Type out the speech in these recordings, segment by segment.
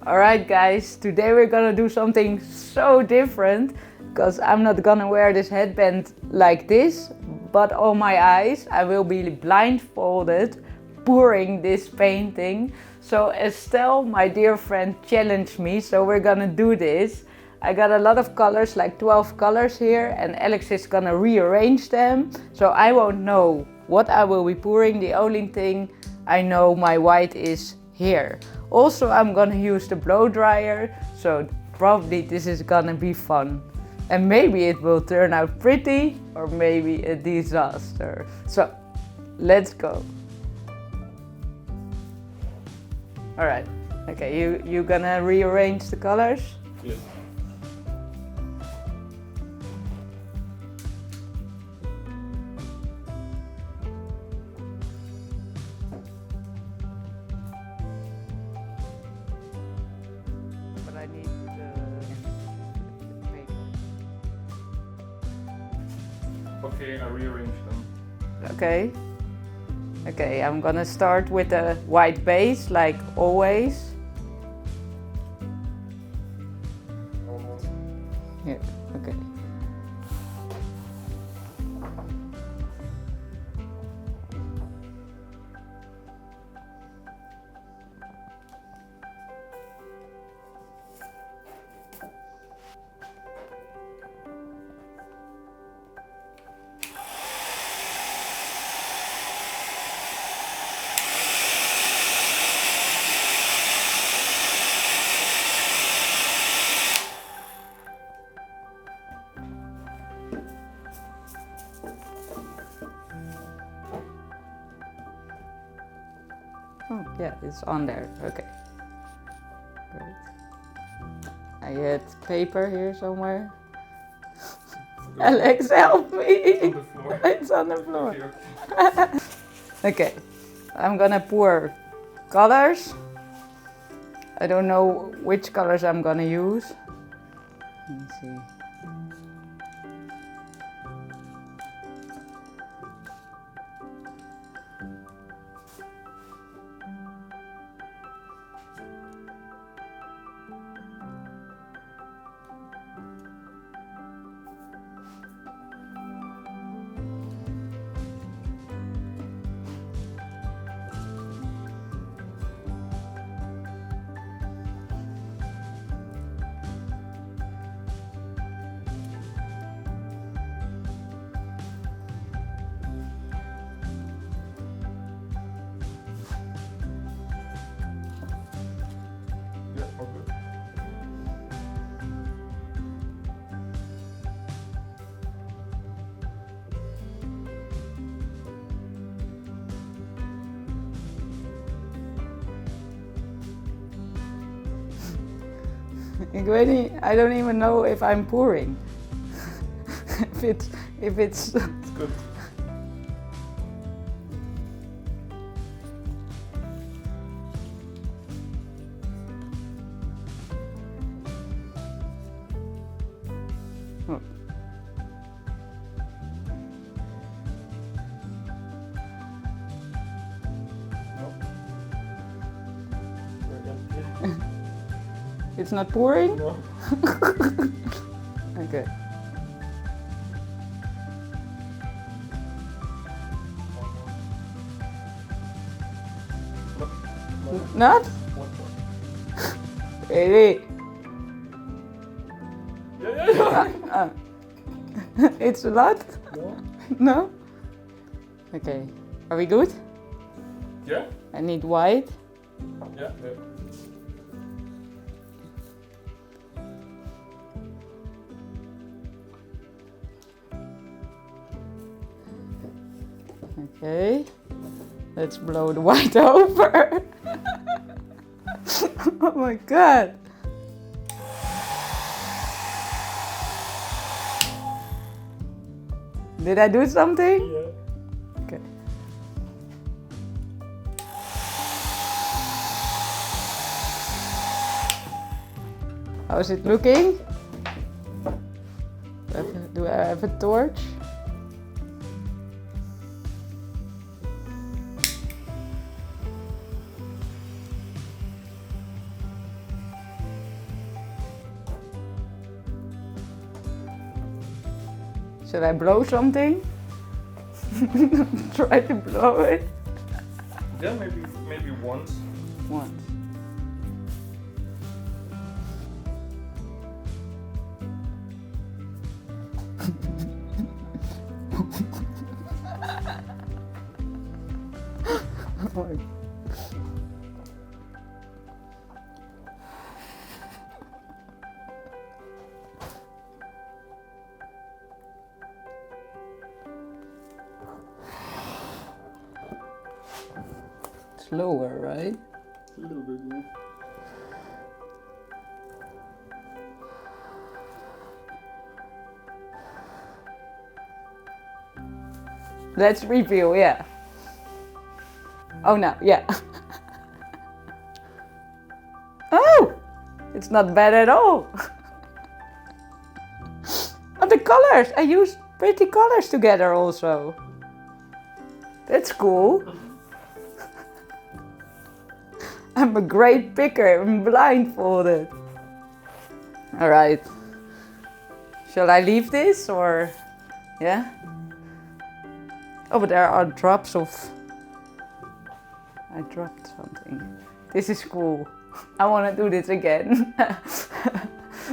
Alright guys, today we're gonna do something so different because I'm not gonna wear this headband like this, but on my eyes I will be blindfolded pouring this painting. So Estelle, my dear friend, challenged me, so we're gonna do this. I got a lot of colors, like 12 colors here, and Alex is gonna rearrange them, so I won't know what I will be pouring. The only thing I know, my white is here. Also, I'm gonna use the blow dryer, so probably this is gonna be fun. And maybe it will turn out pretty, or maybe a disaster. So, let's go. Alright, okay, you gonna rearrange the colors? Yes. But I need the paper. Okay, I rearranged them. Okay. Okay, I'm gonna start with a white base, like always. Almost. Here, okay. Oh, yeah, it's on there. Okay. Great. I had paper here somewhere. Alex, help me! It's on the floor. It's on the floor. Okay, okay. Okay, I'm gonna pour colors. I don't know which colors I'm gonna use. Let me see. Yeah, all good. I don't even know if I'm pouring. if it's It's good. Oh. No. Very empty. It's not pouring? No. Okay. No. Not? One more. Really? Yeah. It's a lot? No. No? Okay. Are we good? Yeah? I need white. Yeah. Yeah. Okay. Let's blow the white over. Oh my god. Did I do something? Yeah. Okay. How's it looking? Do I have a torch? Should I blow something? Try to blow it. Yeah, maybe once. Once. Slower, right? A little bit, yeah. Let's reveal, yeah. Oh no, yeah. Oh! It's not bad at all. Oh, the colors! I used pretty colors together also. That's cool. I'm a great picker, I'm blindfolded. Alright. Shall I leave this or... yeah? Oh, but there are drops of... I dropped something. This is cool. I want to do this again.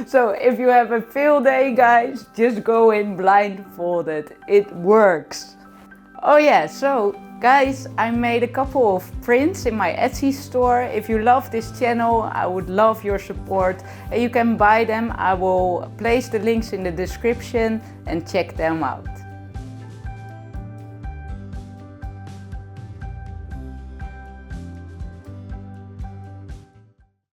So if you have a field day, guys, just go in blindfolded. It works. Oh yeah, so guys, I made a couple of prints in my Etsy store. If you love this channel, I would love your support. And you can buy them. I will place the links in the description and check them out.